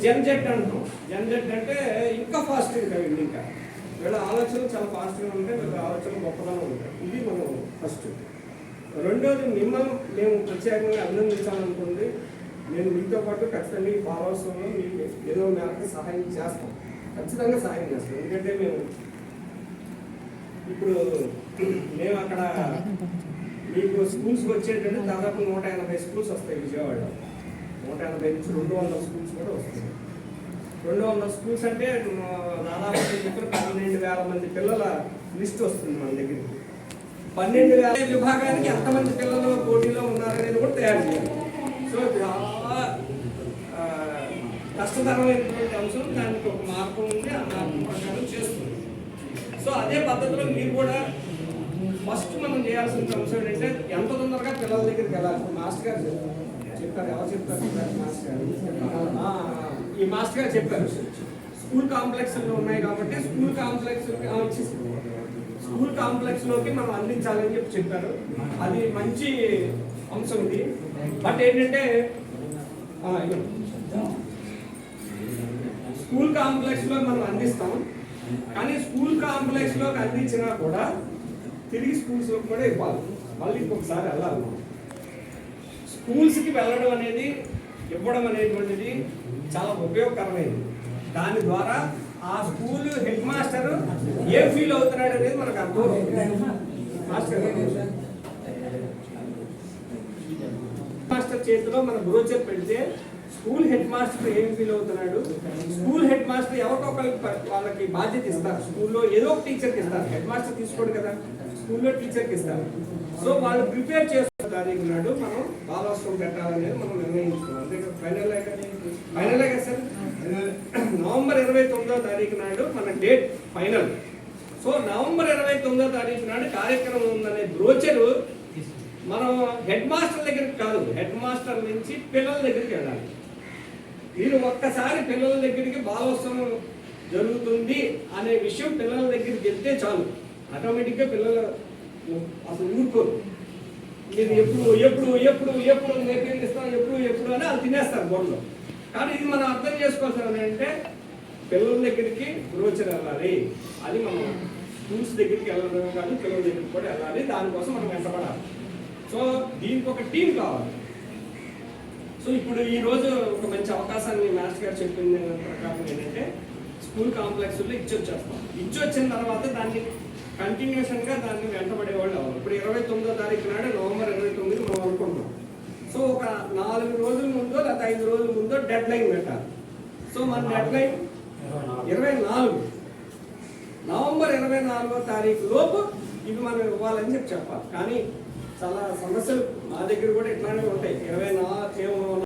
జెన్జెట్ అంటాం. జెన్జెట్ అంటే ఇంకా ఫాస్ట్గా కదండి. ఇంకా వీళ్ళ ఆలోచనలు చాలా ఫాస్ట్గా ఉంటాయి, వీళ్ళ ఆలోచనలు గొప్పగానే ఉంటాయి. ఇది మనం ఫస్ట్. రెండోది, మిమ్మల్ని మేము ప్రత్యేకంగా అభినందించాలనుకుంది. నేను మీతో పాటు ఖచ్చితంగా ఈ ఫాలోవర్స్లో మీకు ఏదో మేరకు సహాయం చేస్తాం, ఖచ్చితంగా సహాయం చేస్తాం. ఎందుకంటే మేము అక్కడ మీకు స్కూల్స్కి వచ్చేటంటే దాదాపు 180 స్కూల్స్ వస్తాయి విజయవాడలో. 180 నుంచి 200 స్కూల్స్ కూడా వస్తాయి. 200 స్కూల్స్ అంటే దాదాపు 12,000 మంది పిల్లల లిస్ట్ వస్తుంది మన దగ్గరికి. 12,000 విభాగానికి ఎంతమంది పిల్లలు పోటీలో ఉన్నారనేది కూడా తయారు చేయాలి. సో చాలా కష్టతరమైనటువంటి అంశం. దానికి ఒక మార్గం ఉంది, ఆ మార్గం ప్రకారం చేస్తుంది. సో అదే పద్ధతిలో మీరు కూడా ఫస్ట్ మనం చేయాల్సిన అంశం ఏంటంటే ఎంత తొందరగా పిల్లల దగ్గరికి వెళ్ళాలి. మాస్టర్ గారు చెప్పారు, ఎవరు చెప్తారు? మాస్టర్ గారు, ఈ మాస్టర్ గారు చెప్పారు. స్కూల్ కాంప్లెక్స్లు ఉన్నాయి కాబట్టి స్కూల్ కాంప్లెక్స్లోకి మనం అందించాలని చెప్పారు. అది మంచి అంశం ఇది. బట్ ఏంటంటే స్కూల్ కాంప్లెక్స్లో మనం అందిస్తాం, కానీ స్కూల్ కాంప్లెక్స్లోకి అందించినా కూడా తిరిగి స్కూల్స్లోకి కూడా ఇవ్వాలి. మళ్ళీ ఇంకొకసారి వెళ్ళాలి. స్కూల్స్కి వెళ్ళడం అనేది, ఇవ్వడం అనేటువంటిది చాలా ఉపయోగకరమైనది. దాని ద్వారా ఆ స్కూల్ హెడ్ మాస్టర్ ఏ ఫీల్ అవుతున్నాడు అనేది మనకు అర్థం. మాస్టర్ చేతిలో మన బ్రోచర్ పెడితే స్కూల్ హెడ్ మాస్టర్ ఏం ఫీల్ అవుతున్నాడు, స్కూల్ హెడ్ మాస్టర్ ఎవరికొకరికి వాళ్ళకి బాధ్యత ఇస్తారు. స్కూల్లో ఏదో ఒక టీచర్కి ఇస్తారు, హెడ్ మాస్టర్ తీసుకోడు కదా, స్కూల్లో టీచర్కి ఇస్తారు. సో వాళ్ళు ప్రిపేర్ చేసుకున్న తారీఖు నాడు మనం బాలోత్సవం పెట్టాలనేది మనం నిర్ణయించుకున్నాం. అంతే ఫైనల్ కదా సార్. నవంబర్ 29వ తారీఖు నాడు మన డేట్ ఫైనల్. సో నవంబర్ 29వ తారీఖు నాడు కార్యక్రమం ఉందనే బ్రోచరు మనం హెడ్ మాస్టర్ దగ్గరికి కాదు, హెడ్ మాస్టర్ నుంచి పిల్లల దగ్గరికి వెళ్ళాలి. మీరు ఒక్కసారి పిల్లల దగ్గరికి బాలోత్సవం జరుగుతుంది అనే విషయం పిల్లల దగ్గరికి వెళ్తే చాలు, ఆటోమేటిక్గా పిల్లలు అసలు ఊరుకోరు. మీరు ఎప్పుడు నేర్పిస్తాం ఎప్పుడు అని వాళ్ళు తినేస్తారు గొడవలో. కానీ ఇది మనం అర్థం చేసుకోవాల్సింది ఏంటంటే పిల్లల దగ్గరికి బ్రోచర్ వెళ్ళాలి. అది మనం స్కూల్స్ దగ్గరికి వెళ్ళడం కాదు, పిల్లల దగ్గరికి కూడా వెళ్ళాలి. దానికోసం మనం వెంటబడాలి. సో దీనికి ఒక టీం కావాలి. సో ఇప్పుడు ఈరోజు ఒక మంచి అవకాశాన్ని మాస్టర్ గారు చెప్పింది ప్రకారం ఏంటంటే స్కూల్ కాంప్లెక్స్లో ఇచ్చొచ్చేస్తాం. ఇచ్చొచ్చిన తర్వాత దాన్ని కంటిన్యూషన్గా దాన్ని వెంటబడేవాళ్ళు అవ్వాలి. ఇప్పుడు 29వ తారీఖు నాడు నవంబర్ 29 మనం అనుకుంటున్నాం. సో ఒక 4 రోజుల ముందో లేదా 5 రోజుల ముందో డెడ్ లైన్ పెట్టాలి. సో మన డెడ్ లైన్ 24 నవంబర్ 24వ తారీఖు లోపు ఇవి మనం ఇవ్వాలని చెప్పాలి. కానీ చాలా సమస్యలు మా దగ్గర కూడా ఇట్లానే ఉంటాయి. 24